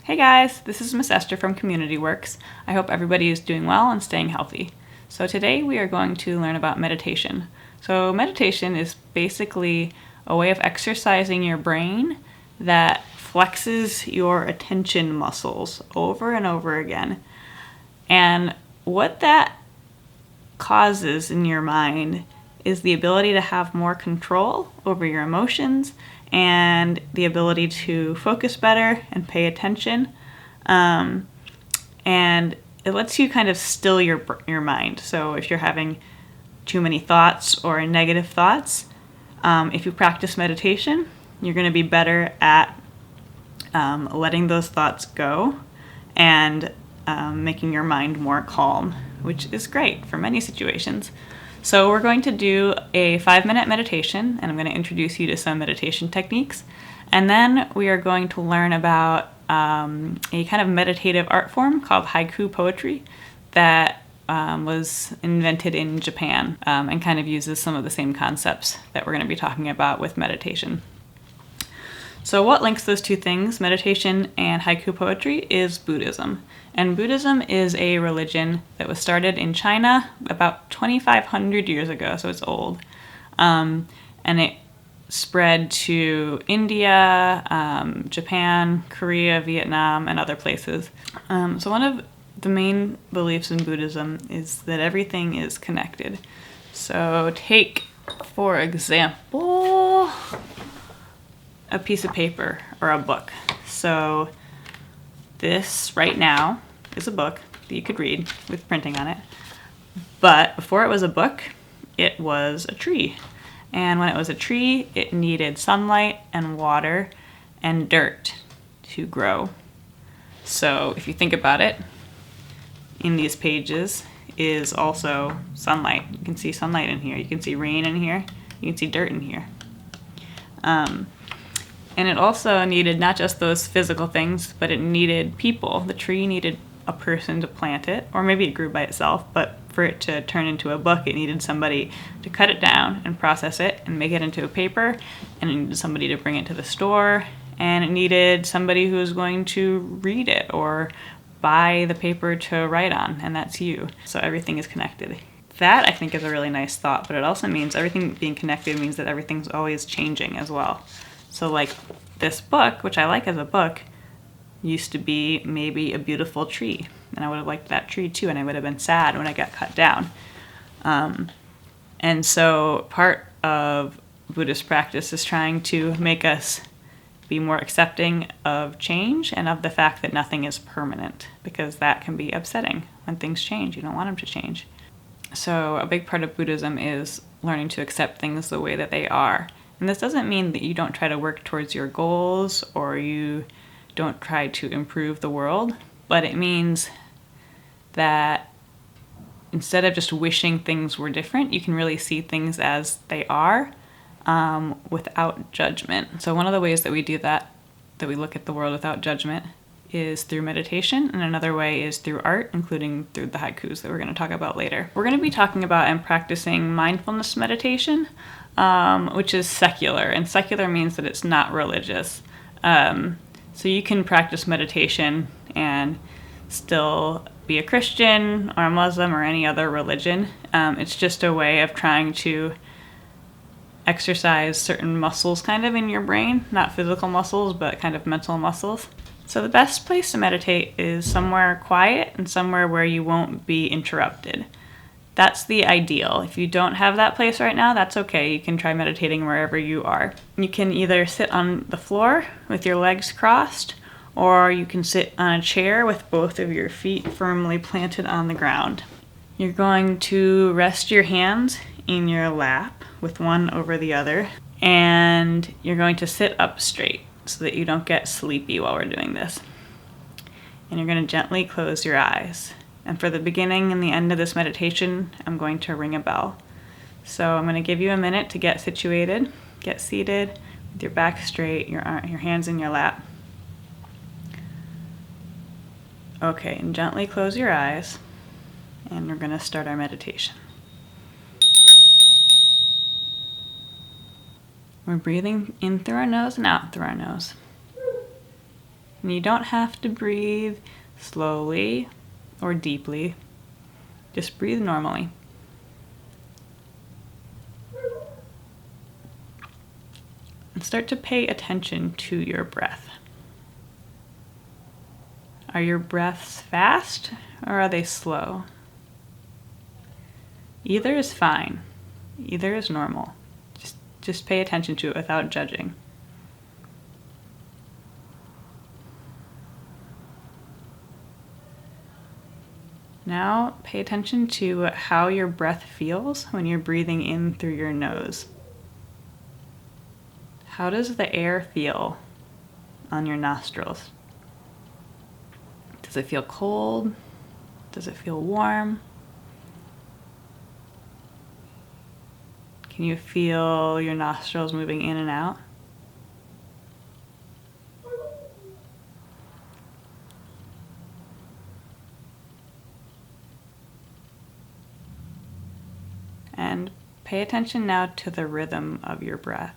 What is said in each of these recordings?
Hey guys, this is Miss Esther from Community Works. I hope everybody is doing well and staying healthy. So today we are going to learn about meditation. So meditation is basically a way of exercising your brain that flexes your attention muscles over and over again. And what that causes in your mind is the ability to have more control over your emotions and the ability to focus better and pay attention. And it lets you kind of still your mind. So if you're having too many thoughts or negative thoughts, if you practice meditation, you're going to be better at letting those thoughts go and making your mind more calm, which is great for many situations. So we're going to do a 5-minute meditation, and I'm going to introduce you to some meditation techniques. And then we are going to learn about a kind of meditative art form called haiku poetry that was invented in Japan and kind of uses some of the same concepts that we're going to be talking about with meditation. So what links those two things, meditation and haiku poetry, is Buddhism. And Buddhism is a religion that was started in China about 2,500 years ago, so it's old. And it spread to India, Japan, Korea, Vietnam, and other places. So one of the main beliefs in Buddhism is that everything is connected. So take, for example, a piece of paper or a book. So this right now is a book that you could read with printing on it. But before it was a book, it was a tree. And when it was a tree, it needed sunlight and water and dirt to grow. So if you think about it, in these pages is also sunlight. You can see sunlight in here. You can see rain in here. You can see dirt in here. And it also needed not just those physical things, but it needed people. The tree needed a person to plant it, or maybe it grew by itself, but for it to turn into a book, it needed somebody to cut it down and process it and make it into a paper, and it needed somebody to bring it to the store, and it needed somebody who was going to read it or buy the paper to write on, and that's you. So everything is connected. That, I think, is a really nice thought, but it also means everything being connected means that everything's always changing as well. So like this book, which I like as a book, used to be maybe a beautiful tree. And I would have liked that tree too, and I would have been sad when it got cut down. And so part of Buddhist practice is trying to make us be more accepting of change and of the fact that nothing is permanent, because that can be upsetting when things change. You don't want them to change. So a big part of Buddhism is learning to accept things the way that they are. And this doesn't mean that you don't try to work towards your goals or you don't try to improve the world, but it means that instead of just wishing things were different, you can really see things as they are without judgment. So one of the ways that we do that we look at the world without judgment, is through meditation, and another way is through art, including through the haikus that we're going to talk about later. We're going to be talking about and practicing mindfulness meditation, which is secular, and secular means that it's not religious. So you can practice meditation and still be a Christian or a Muslim or any other religion. It's just a way of trying to exercise certain muscles kind of in your brain, not physical muscles, but kind of mental muscles. So the best place to meditate is somewhere quiet and somewhere where you won't be interrupted. That's the ideal. If you don't have that place right now, that's okay. You can try meditating wherever you are. You can either sit on the floor with your legs crossed, or you can sit on a chair with both of your feet firmly planted on the ground. You're going to rest your hands in your lap with one over the other, and you're going to sit up straight so that you don't get sleepy while we're doing this. And you're going to gently close your eyes. And for the beginning and the end of this meditation, I'm going to ring a bell. So I'm going to give you a minute to get situated, get seated with your back straight, your hands in your lap. Okay, and gently close your eyes, and we're going to start our meditation. We're breathing in through our nose and out through our nose. And you don't have to breathe slowly or deeply. Just breathe normally. And start to pay attention to your breath. Are your breaths fast or are they slow? Either is fine. Either is normal. Just pay attention to it without judging. Now pay attention to how your breath feels when you're breathing in through your nose. How does the air feel on your nostrils? Does it feel cold? Does it feel warm? Can you feel your nostrils moving in and out? And pay attention now to the rhythm of your breath.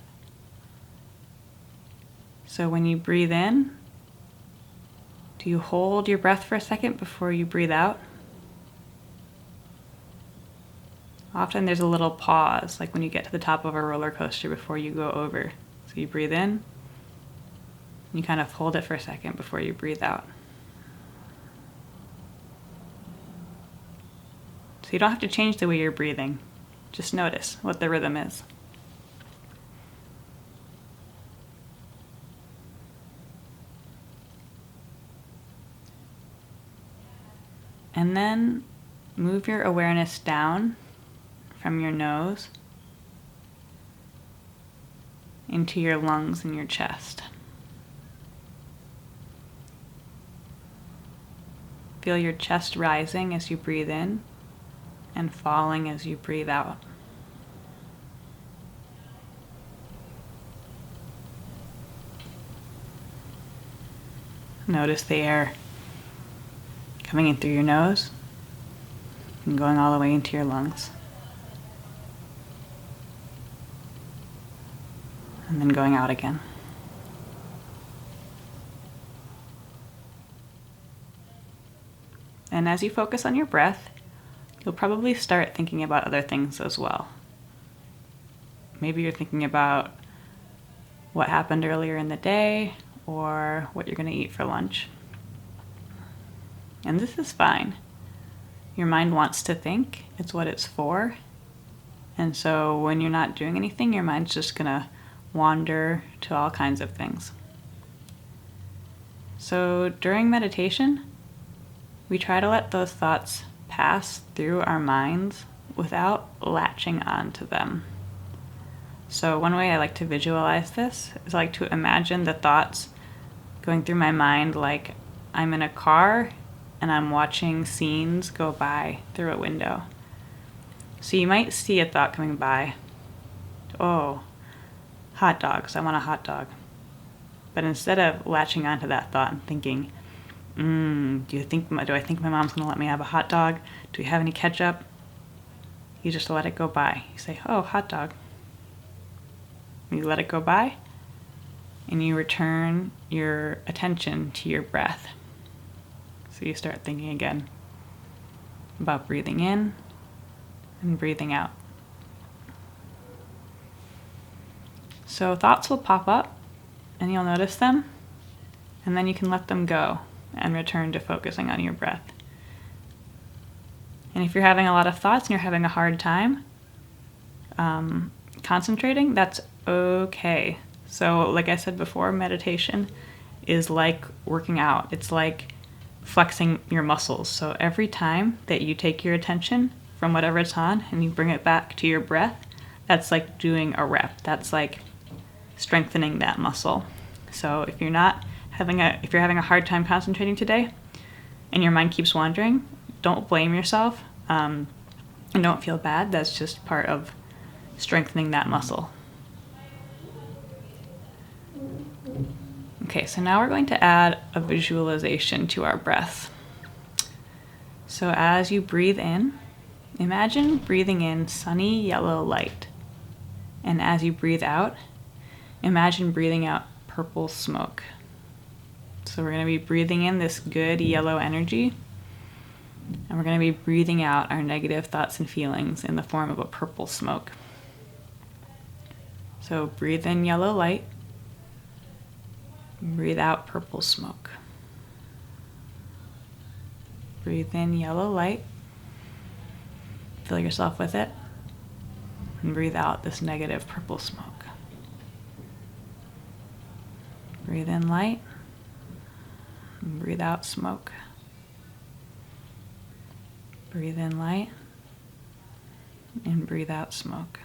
So when you breathe in, do you hold your breath for a second before you breathe out? Often there's a little pause, like when you get to the top of a roller coaster before you go over. So you breathe in, and you kind of hold it for a second before you breathe out. So you don't have to change the way you're breathing. Just notice what the rhythm is. And then move your awareness down from your nose into your lungs and your chest. Feel your chest rising as you breathe in and falling as you breathe out. Notice the air coming in through your nose and going all the way into your lungs. And then going out again. And as you focus on your breath, you'll probably start thinking about other things as well. Maybe you're thinking about what happened earlier in the day or what you're going to eat for lunch. And this is fine. Your mind wants to think. It's what it's for. And so when you're not doing anything, your mind's just going to wander to all kinds of things. So during meditation, we try to let those thoughts pass through our minds without latching onto them. So one way I like to visualize this is I like to imagine the thoughts going through my mind like I'm in a car and I'm watching scenes go by through a window. So you might see a thought coming by. Oh, hot dogs, I want a hot dog. But instead of latching onto that thought and thinking, do I think my mom's gonna let me have a hot dog? Do we have any ketchup? You just let it go by. You say, oh, hot dog. You let it go by, and you return your attention to your breath. So you start thinking again about breathing in and breathing out. So thoughts will pop up, and you'll notice them, and then you can let them go and return to focusing on your breath. And if you're having a lot of thoughts and you're having a hard time concentrating, that's okay. So like I said before, meditation is like working out. It's like flexing your muscles. So every time that you take your attention from whatever it's on and you bring it back to your breath, that's like doing a rep. That's like strengthening that muscle. So if you're having a hard time concentrating today and your mind keeps wandering, don't blame yourself and don't feel bad. That's just part of strengthening that muscle. Okay, so now we're going to add a visualization to our breath. So as you breathe in, imagine breathing in sunny yellow light. And as you breathe out, imagine breathing out purple smoke. So we're going to be breathing in this good yellow energy, and we're going to be breathing out our negative thoughts and feelings in the form of a purple smoke. So breathe in yellow light, breathe out purple smoke. Breathe in yellow light, fill yourself with it, and breathe out this negative purple smoke. Breathe in light, and breathe out smoke. Breathe in light, and breathe out smoke.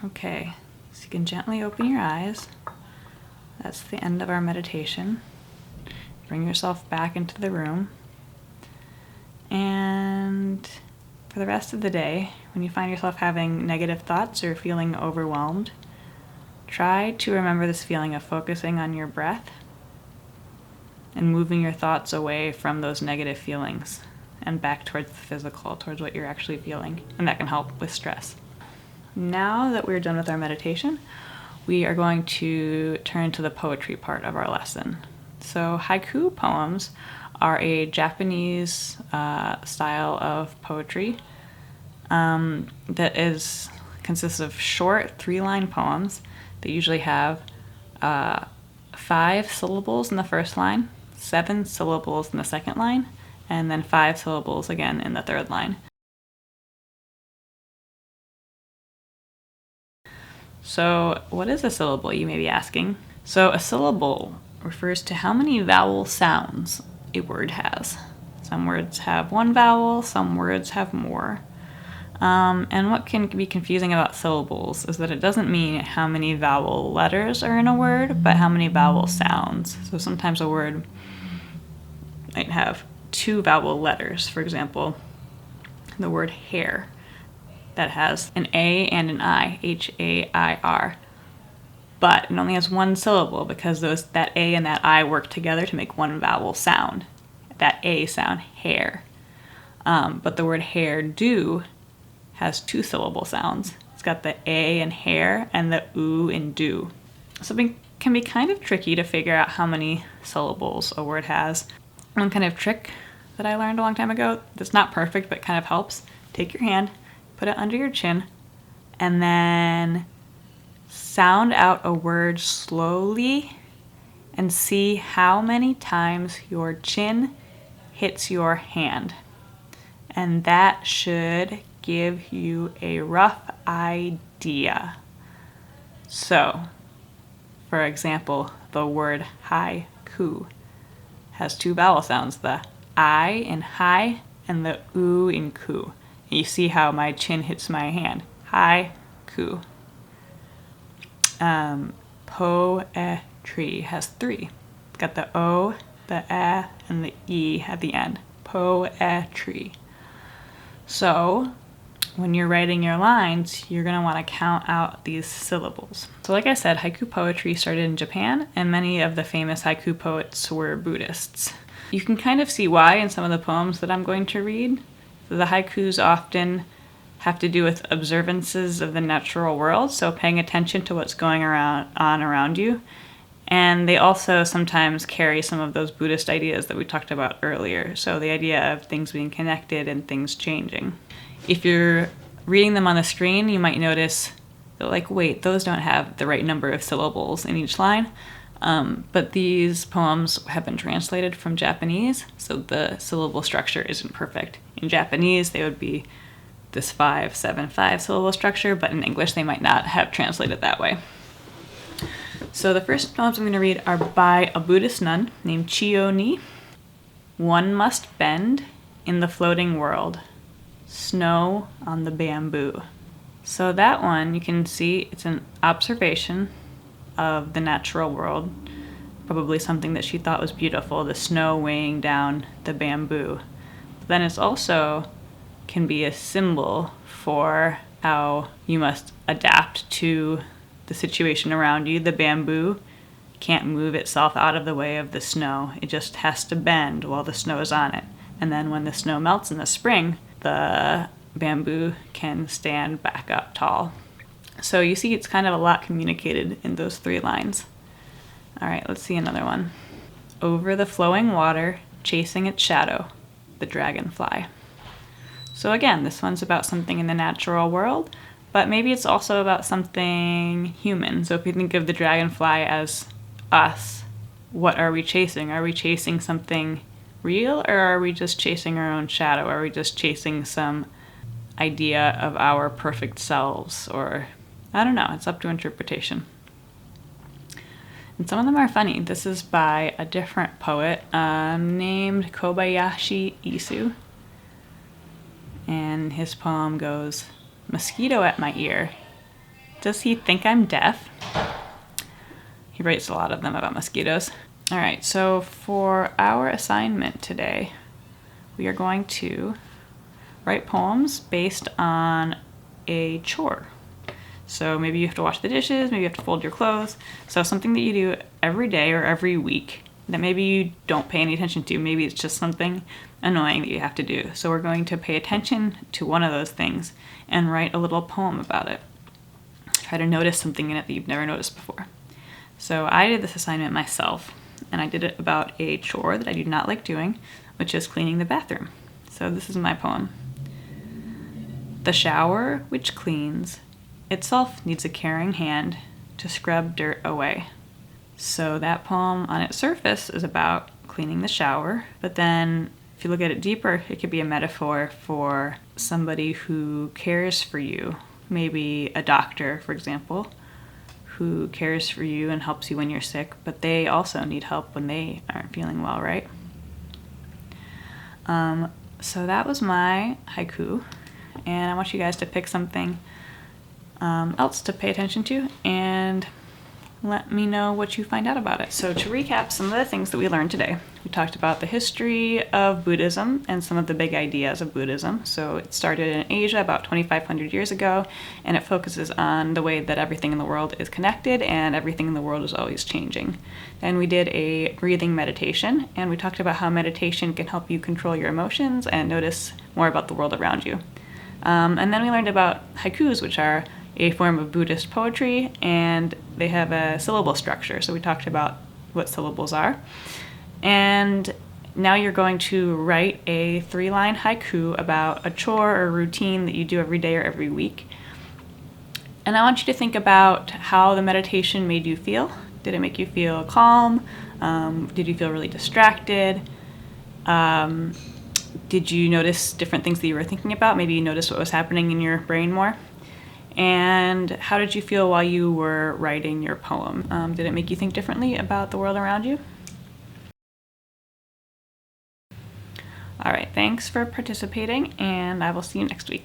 Okay, so you can gently open your eyes. That's the end of our meditation. Bring yourself back into the room. And for the rest of the day, when you find yourself having negative thoughts or feeling overwhelmed, try to remember this feeling of focusing on your breath and moving your thoughts away from those negative feelings and back towards the physical, towards what you're actually feeling. And that can help with stress. Now that we're done with our meditation, we are going to turn to the poetry part of our lesson. So haiku poems are a Japanese style of poetry that consists of short 3-line poems that usually have 5 syllables in the first line, 7 syllables in the second line, and then 5 syllables again in the third line. So what is a syllable, you may be asking? So a syllable refers to how many vowel sounds a word has. Some words have 1 vowel, some words have more. And what can be confusing about syllables is that it doesn't mean how many vowel letters are in a word, but how many vowel sounds. So sometimes a word might have 2 vowel letters. For example, the word hair, that has an A and an I, H-A-I-R. But it only has 1 syllable because that A and that I work together to make 1 vowel sound. That A sound, hair. But the word hairdo has 2 syllable sounds. It's got the A in hair and the oo in do. So it can be kind of tricky to figure out how many syllables a word has. One kind of trick that I learned a long time ago that's not perfect but kind of helps. Take your hand, put it under your chin, and then sound out a word slowly and see how many times your chin hits your hand. And that should give you a rough idea. So, for example, the word haiku has 2 vowel sounds, the I in hi and the oo in ku. You see how my chin hits my hand. Haiku. Poetry has 3. It's got the O, the E, and the E at the end. Poetry. So when you're writing your lines, you're going to want to count out these syllables. So like I said, haiku poetry started in Japan, and many of the famous haiku poets were Buddhists. You can kind of see why in some of the poems that I'm going to read. The haikus often have to do with observances of the natural world, so paying attention to what's going on around you. And they also sometimes carry some of those Buddhist ideas that we talked about earlier, so the idea of things being connected and things changing. If you're reading them on the screen, you might notice that, like, wait, those don't have the right number of syllables in each line. But these poems have been translated from Japanese, so the syllable structure isn't perfect. In Japanese, they would be this 5-7-5 syllable structure, but in English, they might not have translated that way. So the first poems I'm going to read are by a Buddhist nun named Chiyo-ni. One must bend in the floating world, snow on the bamboo. So that one, you can see it's an observation of the natural world, probably something that she thought was beautiful, the snow weighing down the bamboo. But then it's also can be a symbol for how you must adapt to the situation around you. The bamboo can't move itself out of the way of the snow. It just has to bend while the snow is on it. And then when the snow melts in the spring, the bamboo can stand back up tall. So you see it's kind of a lot communicated in those 3 lines. All right, let's see another one. Over the flowing water, chasing its shadow, the dragonfly. So again, this one's about something in the natural world, but maybe it's also about something human. So if you think of the dragonfly as us, what are we chasing? Are we chasing something real, or are we just chasing our own shadow? Are we just chasing some idea of our perfect selves? Or I don't know, it's up to interpretation. And some of them are funny. This is by a different poet named Kobayashi Isu. And his poem goes, "Mosquito at my ear. Does he think I'm deaf?" He writes a lot of them about mosquitoes. All right, so for our assignment today, we are going to write poems based on a chore. So maybe you have to wash the dishes, maybe you have to fold your clothes. So something that you do every day or every week that maybe you don't pay any attention to. Maybe it's just something annoying that you have to do. So we're going to pay attention to one of those things and write a little poem about it. Try to notice something in it that you've never noticed before. So I did this assignment myself, and I did it about a chore that I do not like doing, which is cleaning the bathroom. So this is my poem. The shower which cleans itself needs a caring hand to scrub dirt away. So that poem on its surface is about cleaning the shower, but then if you look at it deeper, it could be a metaphor for somebody who cares for you. Maybe a doctor, for example, who cares for you and helps you when you're sick, but they also need help when they aren't feeling well, right? So that was my haiku, and I want you guys to pick something else to pay attention to and let me know what you find out about it. So to recap some of the things that we learned today, we talked about the history of Buddhism and some of the big ideas of Buddhism. So it started in Asia about 2,500 years ago, and it focuses on the way that everything in the world is connected and everything in the world is always changing. Then we did a breathing meditation, and we talked about how meditation can help you control your emotions and notice more about the world around you. And then we learned about haikus, which are a form of Buddhist poetry, and they have a syllable structure. So we talked about what syllables are. And now you're going to write a 3-line haiku about a chore or routine that you do every day or every week. And I want you to think about how the meditation made you feel. Did it make you feel calm? Did you feel really distracted? Did you notice different things that you were thinking about? Maybe you noticed what was happening in your brain more. And how did you feel while you were writing your poem? Did it make you think differently about the world around you? All right, thanks for participating, and I will see you next week.